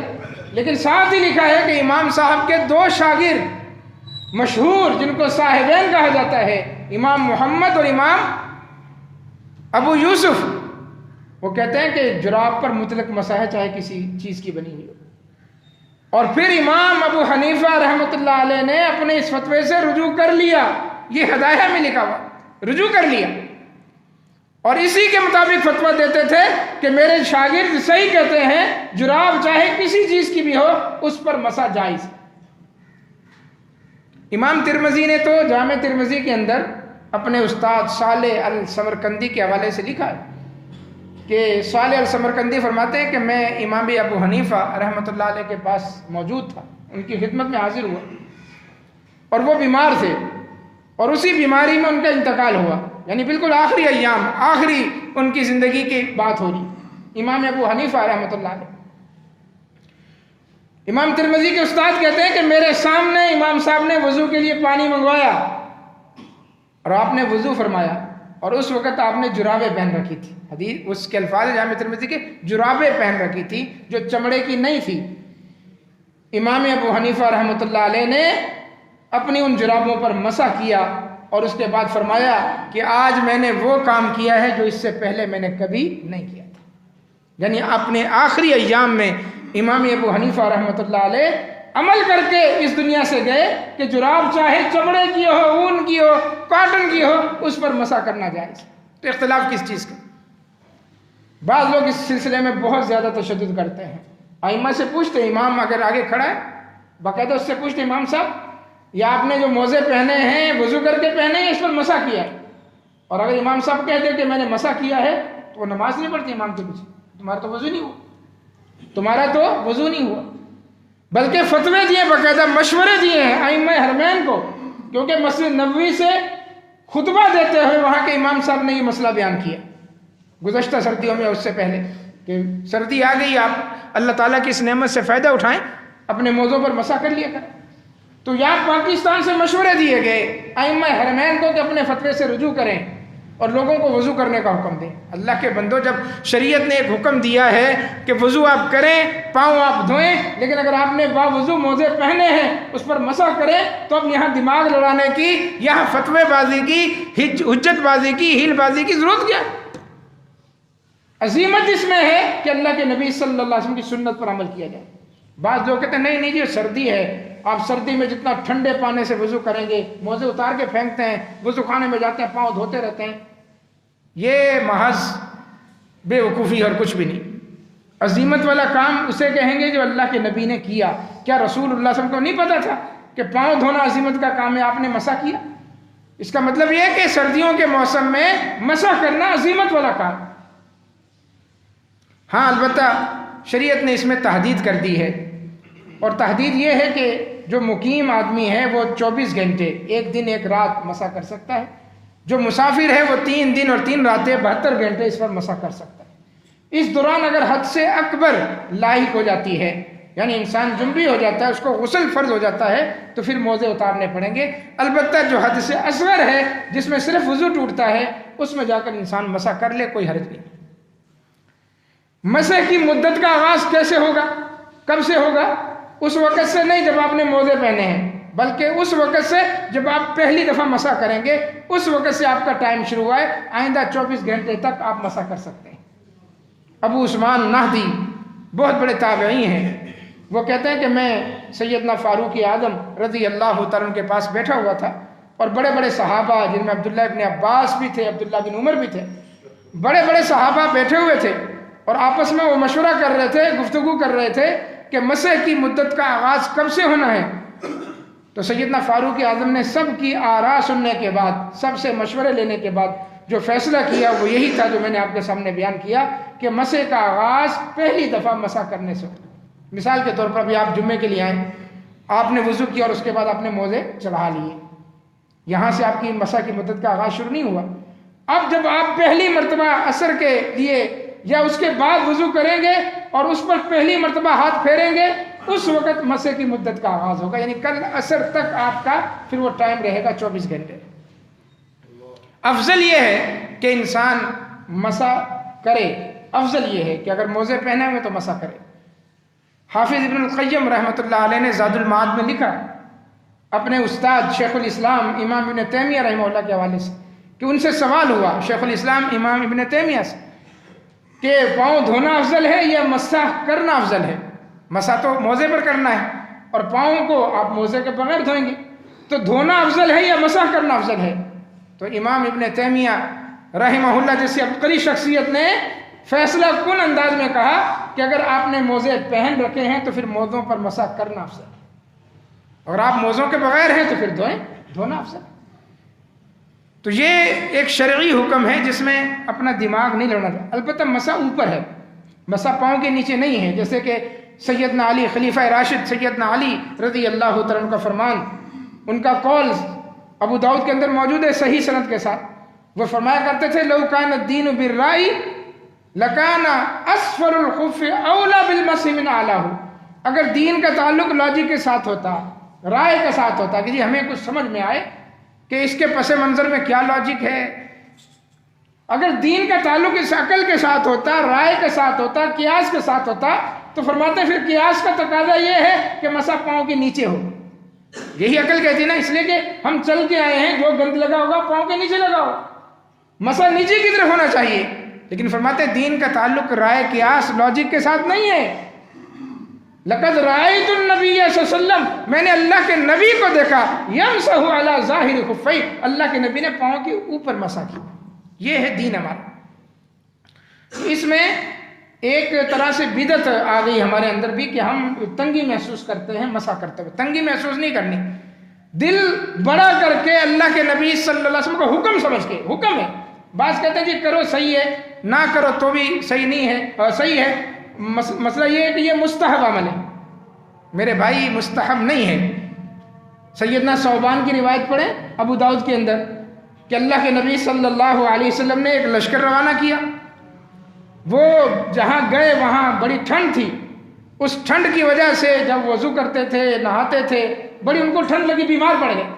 لیکن ساتھ ہی لکھا ہے کہ امام صاحب کے 2 شاگرد مشہور جن کو صاحبین کہا جاتا ہے، امام محمد اور امام ابو یوسف، وہ کہتے ہیں کہ جراب پر مطلق مسح ہے چاہے کسی چیز کی بنی ہوئی ہو۔ اور پھر امام ابو حنیفہ رحمۃ اللہ علیہ نے اپنے اس فتوے سے رجوع کر لیا، یہ ہدایہ میں لکھا ہوا، رجوع کر لیا، اور اسی کے مطابق فتویٰ دیتے تھے کہ میرے شاگرد صحیح کہتے ہیں، جراب چاہے کسی چیز کی بھی ہو اس پر مسح جائز۔ امام ترمذی نے تو جامع ترمذی کے اندر اپنے استاد صالح السمرقندی کے حوالے سے لکھا ہے کہ صالح السمرقندی فرماتے ہیں کہ میں امام ابو حنیفہ رحمۃ اللہ علیہ کے پاس موجود تھا، ان کی خدمت میں حاضر ہوا، اور وہ بیمار تھے، اور اسی بیماری میں ان کا انتقال ہوا، یعنی بالکل آخری ایام، آخری ان کی زندگی کی بات ہو رہی، امام ابو حنیفہ رحمۃ اللہ علیہ۔ امام ترمذی کے استاد کہتے ہیں کہ میرے سامنے امام صاحب نے وضو کے لیے پانی منگوایا اور آپ نے وضو فرمایا، اور اس وقت آپ نے جرابیں پہن رکھی تھی، حدیث اس کے الفاظ جامع ترمذی کے، جرابیں پہن رکھی تھی جو چمڑے کی نہیں تھی۔ امام ابو حنیفہ رحمۃ اللہ علیہ نے اپنی ان جرابوں پر مسح کیا اور اس کے بعد فرمایا کہ آج میں نے وہ کام کیا ہے جو اس سے پہلے میں نے کبھی نہیں کیا تھا، یعنی اپنے آخری ایام میں امام ابو حنیفہ رحمۃ اللہ علیہ عمل کر کے اس دنیا سے گئے کہ جراب چاہے چمڑے کی ہو، اون کی ہو، کاٹن کی ہو، اس پر مسح کرنا جائز۔ تو اختلاف کس چیز کا؟ بعض لوگ اس سلسلے میں بہت زیادہ تشدد کرتے ہیں، ائمہ سے پوچھتے، امام اگر آگے کھڑا ہے باقاعدہ اس سے پوچھتے، امام صاحب یا آپ نے جو موزے پہنے ہیں وضو کر کے پہنے ہیں، اس پر مسح کیا ہے؟ اور اگر امام صاحب کہتے کہ میں نے مسح کیا ہے تو وہ نماز نہیں پڑھتی امام کے پیچھے، تمہارا تو وضو نہیں ہوا، تمہارا تو وضو نہیں ہوا، بلکہ فتوے دیے، باقاعدہ مشورے دیے ہیں ائمہ حرمین کو، کیونکہ مسجد نبوی سے خطبہ دیتے ہوئے وہاں کے امام صاحب نے یہ مسئلہ بیان کیا گزشتہ سردیوں میں، اس سے پہلے کہ سردی آ گئی، آپ اللہ تعالیٰ کی اس نعمت سے فائدہ اٹھائیں، اپنے موضوع پر مسح کر لیا کریں۔ تو یہاں پاکستان سے مشورے دیے گئے ائمہ حرمین کو کہ اپنے فتوے سے رجوع کریں اور لوگوں کو وضو کرنے کا حکم دیں۔ اللہ کے بندو، جب شریعت نے ایک حکم دیا ہے کہ وضو آپ کریں، پاؤں آپ دھوئیں، لیکن اگر آپ نے باوضو موزے پہنے ہیں اس پر مسح کریں، تو اب یہاں دماغ لڑانے کی، یہاں فتوے بازی کی، حجت بازی کی، ہیل بازی کی ضرورت کیا؟ عظیمت اس میں ہے کہ اللہ کے نبی صلی اللہ علیہ وسلم کی سنت پر عمل کیا جائے۔ بعض لوگ کہتے ہیں نہیں نہیں جی سردی ہے، آپ سردی میں جتنا ٹھنڈے پانی سے وضو کریں گے، موزے اتار کے پھینکتے ہیں، وضو خانے میں جاتے ہیں پاؤں دھوتے رہتے ہیں، یہ محض بے وقوفی اور کچھ بھی نہیں۔ عظیمت والا کام اسے کہیں گے جو اللہ کے نبی نے کیا۔ کیا رسول اللہ صلی اللہ علیہ وسلم کو نہیں پتا تھا کہ پاؤں دھونا عظیمت کا کام ہے، آپ نے مسح کیا؟ اس کا مطلب یہ ہے کہ سردیوں کے موسم میں مسح کرنا عظیمت والا کام۔ ہاں البتہ شریعت نے اس میں تحدید کر دی ہے، اور تحدید یہ ہے کہ جو مقیم آدمی ہے وہ 24 گھنٹے، ایک دن ایک رات مسح کر سکتا ہے، جو مسافر ہے وہ 3 دن اور 3 راتیں 72 گھنٹے اس پر مسح کر سکتا ہے۔ اس دوران اگر حد سے اکبر لاحق ہو جاتی ہے، یعنی انسان جنبی ہو جاتا ہے، اس کو غسل فرض ہو جاتا ہے، تو پھر موزے اتارنے پڑیں گے۔ البتہ جو حد سے اصغر ہے، جس میں صرف وضو ٹوٹتا ہے، اس میں جا کر انسان مسح کر لے، کوئی حرج نہیں۔ مسح کی مدت کا آغاز کیسے ہوگا، کب سے ہوگا؟ اس وقت سے نہیں جب آپ نے موزے پہنے ہیں، بلکہ اس وقت سے جب آپ پہلی دفعہ مسح کریں گے، اس وقت سے آپ کا ٹائم شروع ہوا ہے، آئندہ 24 گھنٹے تک آپ مسح کر سکتے ہیں۔ ابو عثمان نہدی بہت بڑے تابعی ہیں، وہ کہتے ہیں کہ میں سیدنا فاروق اعظم رضی اللہ تعالیٰ عنہ کے پاس بیٹھا ہوا تھا، اور بڑے بڑے صحابہ جن میں عبداللہ ابن عباس بھی تھے، عبداللہ بن عمر بھی تھے، بڑے بڑے صحابہ بیٹھے ہوئے تھے، اور آپس میں وہ مشورہ کر رہے تھے، گفتگو کر رہے تھے کہ مسح کی مدت کا آغاز کب سے ہونا ہے۔ تو سیدنا فاروق اعظم نے سب کی آراء سننے کے بعد، سب سے مشورے لینے کے بعد جو فیصلہ کیا وہ یہی تھا جو میں نے آپ کے سامنے بیان کیا کہ مسح کا آغاز پہلی دفعہ مسح کرنے سے ہو۔ مثال کے طور پر ابھی آپ جمعے کے لیے آئیں، آپ نے وضو کیا اور اس کے بعد آپ نے موزے چڑھا لیے، یہاں سے آپ کی مسح کی مدت کا آغاز شروع نہیں ہوا۔ اب جب آپ پہلی مرتبہ عصر کے لیے یا اس کے بعد وضو کریں گے اور اس پر پہلی مرتبہ ہاتھ پھیریں گے، اس وقت مسح کی مدت کا آغاز ہوگا، یعنی کل عصر تک آپ کا پھر وہ ٹائم رہے گا 24 گھنٹے۔ افضل یہ ہے کہ انسان مسح کرے، افضل یہ ہے کہ اگر موزے پہنے ہوئے تو مسح کرے۔ حافظ ابن القیم رحمۃ اللہ علیہ نے زاد المعاد میں لکھا اپنے استاد شیخ الاسلام امام ابن تیمیہ رحمہ اللہ کے حوالے سے کہ ان سے سوال ہوا شیخ الاسلام امام ابن تیمیہ سے کہ پاؤں دھونا افضل ہے یا مسح کرنا افضل ہے؟ مسح تو موزے پر کرنا ہے اور پاؤں کو آپ موزے کے بغیر دھوئیں گے، تو دھونا افضل ہے یا مسح کرنا افضل ہے؟ تو امام ابن تیمیہ رحمہ اللہ جیسی عبقری شخصیت نے فیصلہ کن انداز میں کہا کہ اگر آپ نے موزے پہن رکھے ہیں تو پھر موزوں پر مسح کرنا افضل ہے، اگر آپ موزوں کے بغیر ہیں تو پھر دھونا افضل ہے۔ تو یہ ایک شرعی حکم ہے جس میں اپنا دماغ نہیں لڑنا چاہیے۔ البتہ مسح اوپر ہے، مسح پاؤں کے نیچے نہیں ہے، جیسے کہ سیدنا علی خلیفہ راشد سیدنا علی رضی اللہ تعالیٰ عنہ کا فرمان، ان کا قول ابو داؤد کے اندر موجود ہے صحیح سند کے ساتھ، وہ فرمایا کرتے تھے لو کان الدین بالرأی لکان اسفل الخف اولا بالمسح من اعلیہ۔ اگر دین کا تعلق لاجک کے ساتھ ہوتا، رائے کے ساتھ ہوتا کہ جی ہمیں کچھ سمجھ میں آئے کہ اس کے پس منظر میں کیا لاجک ہے، اگر دین کا تعلق اس عقل کے ساتھ ہوتا، رائے کے ساتھ ہوتا، قیاس کے ساتھ ہوتا، تو فرماتے پھر قیاس کا تقاضا یہ ہے کہ مسح پاؤں کے نیچے ہو۔ یہی عقل کہتی ہے نا، اس لیے کہ ہم چل کے آئے ہیں، جو گند لگا ہوگا پاؤں کے نیچے لگا ہو، مسح نیچے کی طرف ہونا چاہیے۔ لیکن فرماتے دین کا تعلق رائے قیاس لاجک کے ساتھ نہیں ہے۔ لقد رأیت النبی صلی اللہ علیہ وسلم، میں نے اللہ کے نبی کو دیکھا، یمسح علی ظاہر خفیہ، اللہ کے نبی نے پاؤں کے اوپر مسح کی۔ یہ ہے دین ہمارا۔ اس میں ایک طرح سے بدعت آ گئی ہمارے اندر بھی کہ ہم تنگی محسوس کرتے ہیں مسح کرتے ہوئے۔ تنگی محسوس نہیں کرنی، دل بڑا کر کے اللہ کے نبی صلی اللہ علیہ وسلم کو حکم سمجھ کے، حکم ہے، بعض کہتے ہیں جی کرو صحیح ہے، نہ کرو تو بھی صحیح نہیں ہے، صحیح ہے۔ مسئلہ یہ ہے کہ یہ مستحب عمل ہے میرے بھائی، مستحب نہیں ہے۔ سیدنا ثوبان کی روایت پڑھیں ابو داؤد کے اندر کہ اللہ کے نبی صلی اللہ علیہ وسلم نے ایک لشکر روانہ کیا، وہ جہاں گئے وہاں بڑی ٹھنڈ تھی، اس ٹھنڈ کی وجہ سے جب وضو کرتے تھے نہاتے تھے بڑی ان کو ٹھنڈ لگی، بیمار پڑ گئے،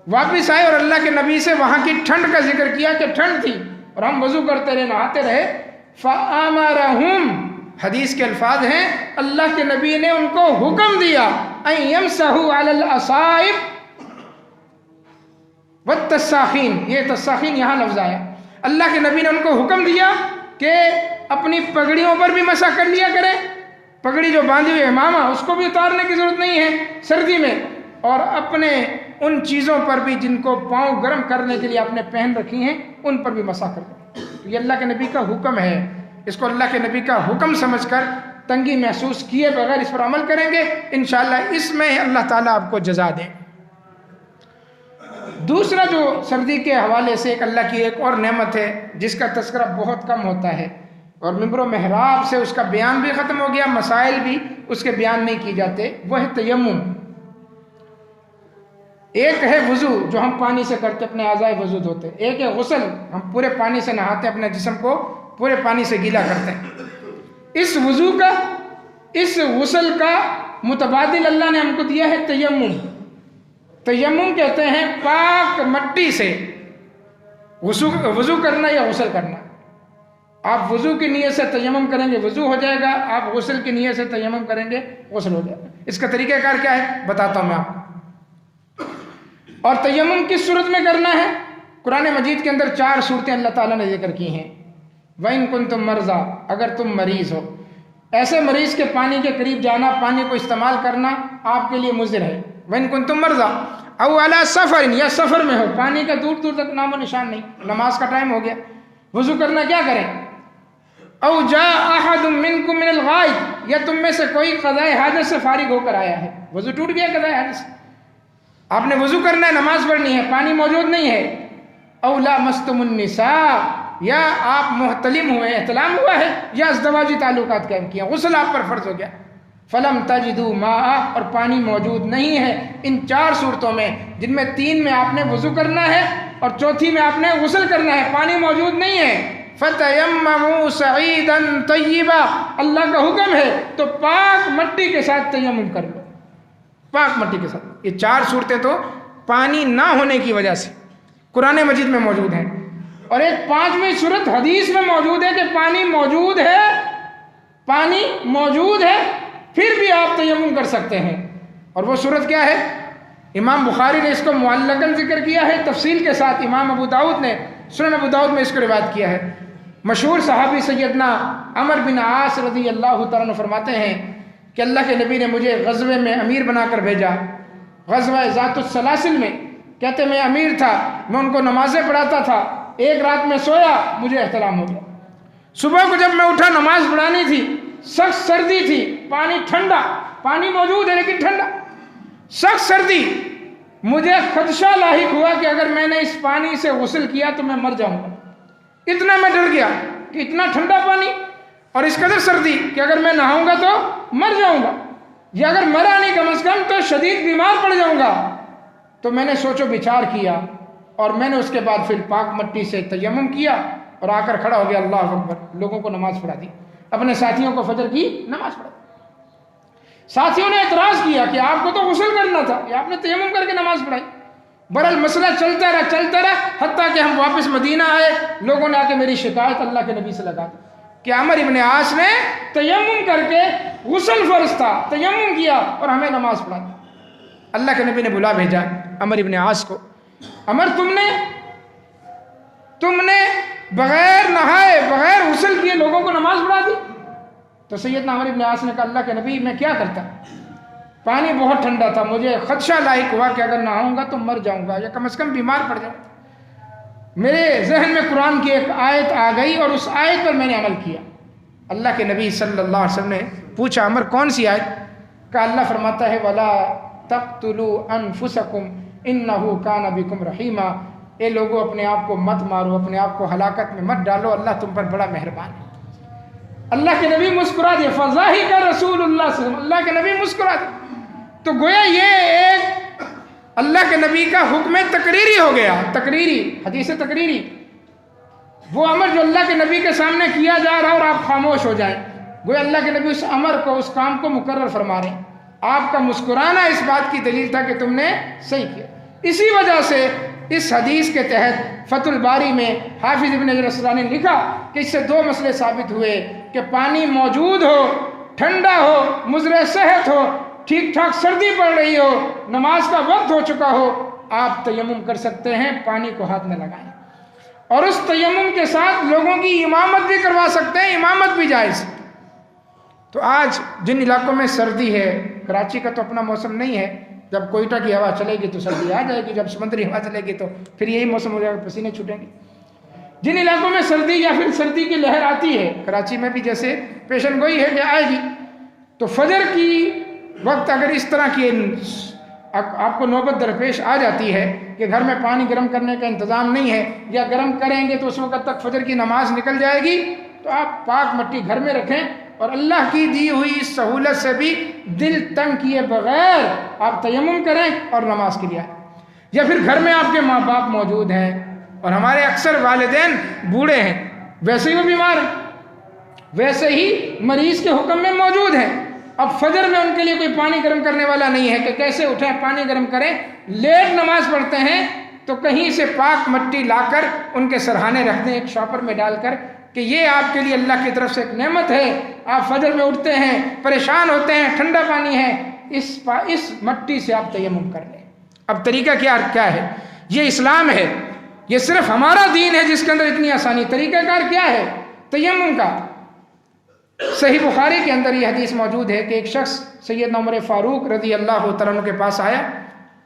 واپس آئے اور اللہ کے نبی سے وہاں کی ٹھنڈ کا ذکر کیا کہ ٹھنڈ تھی اور ہم وضو کرتے رہے نہاتے رہے۔ فَآمَرَهُمْ، حدیث کے الفاظ ہیں اللہ کے نبی نے ان کو حکم دیا ان یمسحوا علی الاصائب والتساخین، یہ تساخین یہاں لفظ آیا، اللہ کے نبی نے ان کو حکم دیا کہ اپنی پگڑیوں پر بھی مسح کر لیا کریں، پگڑی جو باندھی ہوئی امامہ اس کو بھی اتارنے کی ضرورت نہیں ہے سردی میں، اور اپنے ان چیزوں پر بھی جن کو پاؤں گرم کرنے کے لیے آپ نے پہن رکھی ہیں ان پر بھی مسح کر لیں۔ یہ اللہ کے نبی کا حکم ہے، اس کو اللہ کے نبی کا حکم سمجھ کر تنگی محسوس کیے بغیر اس پر عمل کریں گے، انشاءاللہ اس میں اللہ تعالیٰ آپ کو جزا دیں۔ دوسرا جو سردی کے حوالے سے ایک اللہ کی ایک اور نعمت ہے جس کا تذکرہ بہت کم ہوتا ہے اور ممبر و محراب سے اس کا بیان بھی ختم ہو گیا، مسائل بھی اس کے بیان نہیں کی جاتے، وہ ہے تیمم۔ ایک ہے وضو جو ہم پانی سے کرتے اپنے اعضائے وضو دھوتے، ایک ہے غسل، ہم پورے پانی سے نہاتے اپنے جسم کو پورے پانی سے گیلا کرتے ہیں۔ اس وضو کا، اس غسل کا متبادل اللہ نے ہم کو دیا ہے تیمم۔ تیمم کہتے ہیں پاک مٹی سے وضو کرنا یا غسل کرنا۔ آپ وضو کی نیت سے تیمم کریں گے وضو ہو جائے گا، آپ غسل کی نیت سے تیمم کریں گے غسل ہو جائے گا۔ اس کا طریقہ کار کیا ہے بتاتا ہوں میں آپ کو۔ اور تیمم کس صورت میں کرنا ہے؟ قرآن مجید کے اندر 4 صورتیں اللہ تعالیٰ نے ذکر کی ہیں۔ وَإِن كُنتُم مَرْضَىٰ، اگر تم مریض ہو، ایسے مریض کے پانی کے قریب جانا، پانی کو استعمال کرنا آپ کے لیے مضر ہے۔ وَإِن كُنتُم مَرْضَىٰ أَوْ عَلَىٰ سَفَرٍ، یا سفر میں ہو، پانی کا دور دور تک نام و نشان نہیں، نماز کا ٹائم ہو گیا، وضو کرنا کیا کریں؟ أَوْ جَاءَ أَحَدٌ مِّنكُم مِّنَ الْغَائِطِ، یا تم میں سے کوئی قضائے حاجت سے فارغ ہو کر آیا ہے، وضو ٹوٹ گیا قضائے حاجت سے، آپ نے وضو کرنا ہے، نماز پڑھنی ہے، پانی موجود نہیں ہے۔ أَوْ لَامَسْتُمُ النِّسَاءَ، یا آپ محتلم ہوئے، احتلام ہوا ہے، یا ازدواجی تعلقات قائم کیا، غسل آپ پر فرض ہو گیا۔ فَلَمْ تَجِدُوا مَاءً، اور پانی موجود نہیں ہے۔ ان 4 صورتوں میں، جن میں 3 میں آپ نے وضو کرنا ہے اور چوتھی میں آپ نے غسل کرنا ہے، پانی موجود نہیں ہے۔ فَتَيَمَّمُوا صَعِيدًا طَيِّبًا، اللہ کا حکم ہے تو پاک مٹی کے ساتھ تیمم کر لو، پاک مٹی کے ساتھ۔ یہ 4 صورتیں تو پانی نہ ہونے کی وجہ سے قرآن مجید میں موجود ہیں، اور ایک 5ویں صورت حدیث میں موجود ہے کہ پانی موجود ہے، پانی موجود ہے، پھر بھی آپ تیمم کر سکتے ہیں۔ اور وہ صورت کیا ہے؟ امام بخاری نے اس کو معلقاً ذکر کیا ہے تفصیل کے ساتھ، امام ابو داؤد نے سنن ابو داؤد میں اس کو روایت کیا ہے۔ مشہور صحابی سیدنا عمر بن عاص رضی اللہ تعالیٰ عنہ فرماتے ہیں کہ اللہ کے نبی نے مجھے غزوے میں امیر بنا کر بھیجا، غزوہ ذات السلاسل میں، کہتے میں امیر تھا، میں ان کو نمازیں پڑھاتا تھا، ایک رات میں سویا، مجھے احتلام ہو گیا، صبح کو جب میں اٹھا نماز پڑھانی تھی، سخت سردی تھی، پانی ٹھنڈا، پانی موجود ہے لیکن ٹھنڈا، سخت سردی، مجھے خدشہ لاحق ہوا کہ اگر میں نے اس پانی سے غسل کیا تو میں مر جاؤں گا، اتنا میں ڈر گیا کہ اتنا ٹھنڈا پانی اور اس قدر سردی کہ اگر میں نہاؤں گا تو مر جاؤں گا، یا اگر مرا نہیں کم از کم تو شدید بیمار پڑ جاؤں گا۔ تو میں نے سوچ و بچار کیا اور میں نے اس کے بعد پھر پاک مٹی سے تیمم کیا اور آ کر کھڑا ہو گیا، اللہ اکبر، لوگوں کو نماز پڑھا دی، اپنے ساتھیوں کو فجر کی نماز پڑھا دی۔ ساتھیوں نے اعتراض کیا کہ آپ کو تو غسل کرنا تھا، یہ آپ نے تیمم کر کے نماز پڑھائی۔ برحال مسئلہ چلتا رہا حتیٰ کہ ہم واپس مدینہ آئے، لوگوں نے آ کے میری شکایت اللہ کے نبی سے لگا دی کہ عمر ابن عاص نے تیمم کر کے، غسل فرض تھا، تیمم کیا اور ہمیں نماز پڑھا دی۔ اللہ کے نبی نے بلا بھیجا عمر ابن عاص کو، عمر تم نے بغیر نہائے بغیر غسل کیے لوگوں کو نماز پڑھا دی۔ تو سیدنا عمر ابن عاص نے کہا اللہ کے نبی میں کیا کرتا، پانی بہت ٹھنڈا تھا، مجھے خدشہ لاحق ہوا کہ اگر نہاؤں گا تو مر جاؤں گا یا کم از کم بیمار پڑ جاؤں گا۔ میرے ذہن میں قرآن کی ایک آیت آ گئی اور اس آیت پر میں نے عمل کیا۔ اللہ کے نبی صلی اللہ علیہ وسلم نے پوچھا عمر کون سی آیت؟ کہ اللہ فرماتا ہے وَلَا تَقْتُلُوا أَنفُسَكُمْ إِنَّهُ كَانَ بِكُمْ رَحِيمًا، اے لوگوں اپنے آپ کو مت مارو، اپنے آپ کو ہلاکت میں مت ڈالو، اللہ تم پر بڑا مہربان ہے۔ اللہ کے نبی مسکرا دے، فَضَاحِكَ رسول اللہ صلی اللہ علیہ وسلم، اللہ کے نبی مسکرا دے۔ تو گویا یہ ایک اللہ کے نبی کا حکم تقریری ہو گیا، تقریری، حدیث تقریری، وہ امر جو اللہ کے نبی کے سامنے کیا جا رہا اور آپ خاموش ہو جائیں، گویا اللہ کے نبی اس امر کو، اس کام کو مقرر فرما رہے ہیں۔ آپ کا مسکرانا اس بات کی دلیل تھا کہ تم نے صحیح کیا۔ اسی وجہ سے اس حدیث کے تحت فتح الباری میں حافظ ابن حجر الاسقلانی نے لکھا کہ اس سے دو مسئلے ثابت ہوئے کہ پانی موجود ہو، ٹھنڈا ہو، مضر صحت ہو، ٹھیک ٹھاک سردی پڑ رہی ہو، نماز کا وقت ہو چکا ہو، آپ تیمم کر سکتے ہیں، پانی کو ہاتھ میں لگائیں اور اس تیمم کے ساتھ لوگوں کی امامت بھی کروا سکتے ہیں، امامت بھی جائز۔ تو آج جن علاقوں میں سردی ہے، کراچی کا تو اپنا موسم نہیں ہے، جب کوئٹہ کی ہوا چلے گی تو سردی آ جائے گی، جب سمندری ہوا چلے گی تو پھر یہی موسم ہو جائے گا، پسینے چھوٹیں گے۔ جن علاقوں میں سردی یا پھر سردی کی لہر آتی ہے، کراچی میں بھی جیسے پیشن گوئی ہے کہ آئے گی، تو فجر کی وقت اگر اس طرح کی آپ کو نوبت درپیش آ جاتی ہے کہ گھر میں پانی گرم کرنے کا انتظام نہیں ہے یا گرم کریں گے تو اس وقت تک فجر کی نماز نکل جائے گی، تو آپ پاک مٹی گھر میں رکھیں اور اللہ کی دی ہوئی اس سہولت سے بھی دل تنگ کیے بغیر آپ تیمم کریں اور نماز کے لیے آئیں۔ یا پھر گھر میں آپ کے ماں باپ موجود ہیں اور ہمارے اکثر والدین بوڑھے ہیں، ویسے ہی وہ بیمار ہیں، ویسے ہی مریض کے حکم میں موجود ہیں، اب فجر میں ان کے لیے کوئی پانی گرم کرنے والا نہیں ہے کہ کیسے اٹھیں پانی گرم کریں، لیٹ نماز پڑھتے ہیں تو کہیں سے پاک مٹی لا کر ان کے سرہانے رکھ دیں ایک شاپر میں ڈال کر کہ یہ آپ کے لیے اللہ کی طرف سے ایک نعمت ہے، آپ فجر میں اٹھتے ہیں، پریشان ہوتے ہیں، ٹھنڈا پانی ہے، اس مٹی سے آپ تیمم کر لیں۔ اب طریقہ کیا ہے؟ یہ اسلام ہے، یہ صرف ہمارا دین ہے جس کے اندر اتنی آسانی۔ طریقہ کار کیا ہے تیمم کا؟ صحیح بخاری کے اندر یہ حدیث موجود ہے کہ ایک شخص سیدنا عمر فاروق رضی اللہ تعالیٰ عنہ کے پاس آیا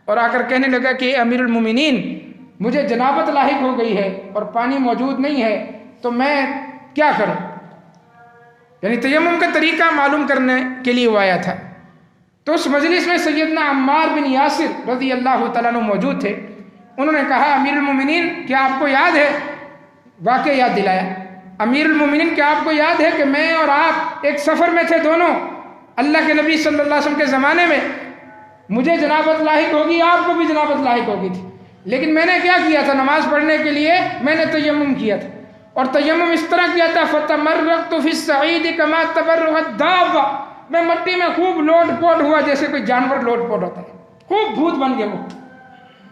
اور آ کر کہنے لگا کہ امیر المومنین، مجھے جنابت لاحق ہو گئی ہے اور پانی موجود نہیں ہے، تو میں کیا کروں؟ یعنی تیمم کا طریقہ معلوم کرنے کے لیے وہ آیا تھا۔ تو اس مجلس میں سیدنا عمار بن یاسر رضی اللہ تعالیٰ عنہ موجود تھے۔ انہوں نے کہا امیر المومنین کیا آپ کو یاد ہے؟ واقعہ یاد دلایا۔ امیر المومنین کیا آپ کو یاد ہے کہ میں اور آپ ایک سفر میں تھے دونوں، اللہ کے نبی صلی اللہ علیہ وسلم کے زمانے میں، مجھے جنابت لاحق ہوگی، آپ کو بھی جنابت لاحق ہوگی تھی، لیکن میں نے کیا کیا تھا؟ نماز پڑھنے کے لیے میں نے تیمم کیا تھا، اور تیمم اس طرح کیا تھا فَتَمَرَّقْتُ فِي الصَّعِيدِ كَمَا تَبَرَّقَ الدَّابَّةُ، میں مٹی میں خوب لوٹ پوٹ ہوا جیسے کوئی جانور لوٹ پوٹ ہوتا ہے، خوب بھوت بن گیا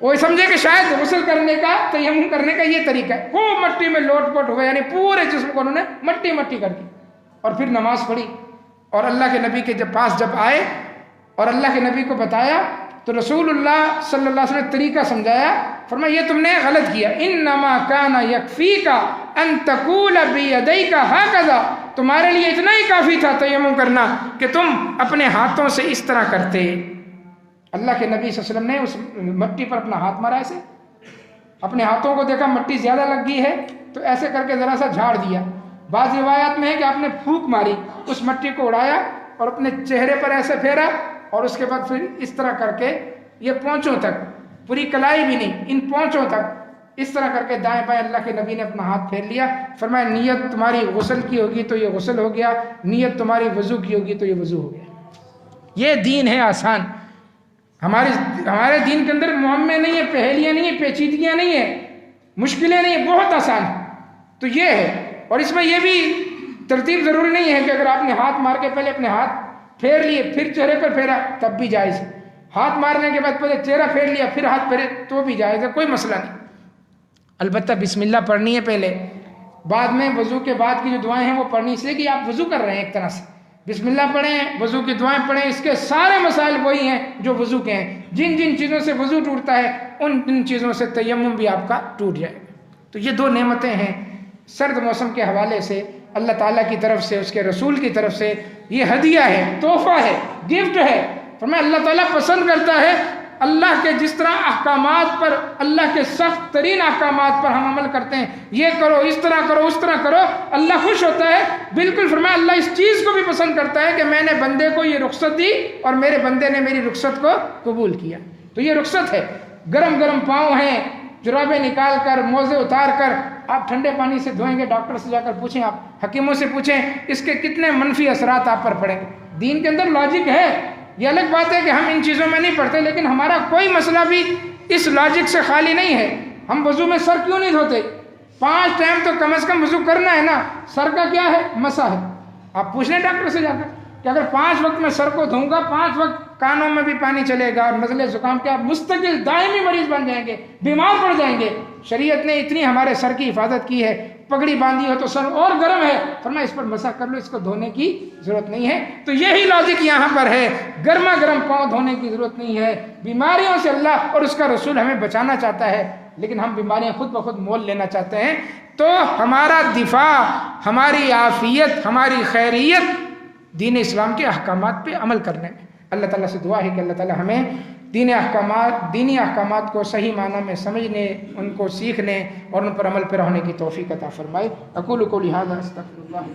وہ سمجھے کہ شاید غسل کرنے کا، تیمم کرنے کا یہ طریقہ ہے، خوب مٹی میں لوٹ پوٹ ہوئے، یعنی پورے جسم کو انہوں نے مٹی کر دی اور پھر نماز پڑھی۔ اور اللہ کے نبی کے پاس جب آئے اور اللہ کے نبی کو بتایا تو رسول اللہ صلی اللہ علیہ وسلم نے طریقہ سمجھایا، فرمایا یہ تم نے غلط کیا، انما کان یکفیک ان تقول بیدیک ہکذا، تمہارے لیے اتنا ہی کافی تھا تیمم کرنا کہ تم اپنے ہاتھوں سے اس طرح کرتے۔ اللہ کے نبی صلی اللہ علیہ وسلم نے اس مٹی پر اپنا ہاتھ مارا، ایسے اپنے ہاتھوں کو دیکھا مٹی زیادہ لگ گئی ہے تو ایسے کر کے ذرا سا جھاڑ دیا۔ بعض روایات میں ہے کہ آپ نے پھونک ماری، اس مٹی کو اڑایا اور اپنے چہرے پر ایسے پھیرا اور اس کے بعد پھر اس طرح کر کے یہ پونچھوں تک، پوری کلائی بھی نہیں، ان پونچھوں تک اس طرح کر کے دائیں بائیں اللہ کے نبی نے اپنا ہاتھ پھیر لیا۔ فرمایا نیت تمہاری غسل کی ہوگی تو یہ غسل ہو گیا، نیت تمہاری وضو کی ہوگی تو یہ وضو ہو گیا۔ یہ دین ہے آسان۔ ہمارے دین کے اندر معمے نہیں ہے، پہلیاں نہیں ہیں، پیچیدگیاں نہیں ہیں، مشکلیں نہیں ہیں، بہت آسان ہے۔ تو یہ ہے، اور اس میں یہ بھی ترتیب ضروری نہیں ہے کہ اگر آپ نے ہاتھ مار کے پہلے اپنے ہاتھ پھیر لیے پھر چہرے پر پھیرا تب بھی جائز ہے، ہاتھ مارنے کے بعد پہلے چہرہ پھیر لیا پھر ہاتھ پھیرے تو بھی جائز ہے، کوئی مسئلہ نہیں۔ البتہ بسم اللہ پڑھنی ہے پہلے، بعد میں وضو کے بعد کی جو دعائیں ہیں وہ پڑھنی، اس لیے کہ آپ وضو کر رہے ہیں ایک طرح سے، بسم اللہ پڑھیں، وضو کی دعائیں پڑھیں، اس کے سارے مسائل وہی ہیں جو وضو کے ہیں۔ جن جن چیزوں سے وضو ٹوٹتا ہے ان چیزوں سے تیمم بھی آپ کا ٹوٹ جائے گا۔ تو یہ دو نعمتیں ہیں سرد موسم کے حوالے سے اللہ تعالیٰ کی طرف سے، اس کے رسول کی طرف سے، یہ ہدیہ ہے، تحفہ ہے، گفٹ ہے۔ فرمایا اللہ تعالیٰ پسند کرتا ہے اللہ کے جس طرح احکامات پر، اللہ کے سخت ترین احکامات پر ہم عمل کرتے ہیں، یہ کرو، اس طرح کرو، اس طرح کرو، اللہ خوش ہوتا ہے۔ بالکل فرمایا اللہ اس چیز کو بھی پسند کرتا ہے کہ میں نے بندے کو یہ رخصت دی اور میرے بندے نے میری رخصت کو قبول کیا۔ تو یہ رخصت ہے، گرم گرم پاؤں ہیں، جرابیں نکال کر، موزے اتار کر آپ ٹھنڈے پانی سے دھوئیں گے، ڈاکٹر سے جا کر پوچھیں، آپ حکیموں سے پوچھیں اس کے کتنے منفی اثرات آپ پر پڑیں گے۔ دین کے اندر لاجک ہے، یہ الگ بات ہے کہ ہم ان چیزوں میں نہیں پڑھتے، لیکن ہمارا کوئی مسئلہ بھی اس لاجک سے خالی نہیں ہے۔ ہم وضو میں سر کیوں نہیں دھوتے؟ 5 ٹائم تو کم از کم وضو کرنا ہے نا، سر کا کیا ہے؟ مسح ہے۔ آپ پوچھ لیں ڈاکٹر سے جا کر کہ اگر 5 وقت میں سر کو دھوں گا، 5 وقت کانوں میں بھی پانی چلے گا اور نزلے زکام کے آپ مستقل دائمی مریض بن جائیں گے، بیمار پڑ جائیں گے۔ شریعت نے اتنی ہمارے سر کی حفاظت کی ہے، پگڑی باندھی ہو تو سر اور گرم ہے، فرمایا اس پر مسح کر لو، اس کو دھونے کی ضرورت نہیں ہے۔ تو یہی لاجک یہاں پر ہے، گرما گرم پاؤں دھونے کی ضرورت نہیں ہے۔ بیماریوں سے اللہ اور اس کا رسول ہمیں بچانا چاہتا ہے، لیکن ہم بیماریاں خود بخود مول لینا چاہتے ہیں۔ تو ہمارا دفاع، ہماری عافیت، ہماری خیریت دین اسلام کے احکامات پہ عمل کرنے میں۔ اللہ تعالیٰ سے دعا ہے کہ اللہ تعالیٰ ہمیں دینی احکامات کو صحیح معنی میں سمجھنے، ان کو سیکھنے اور ان پر عمل پہ رہنے کی توفیق عطا فرمائے۔ اقول قولی ھذا استغفر اللہ۔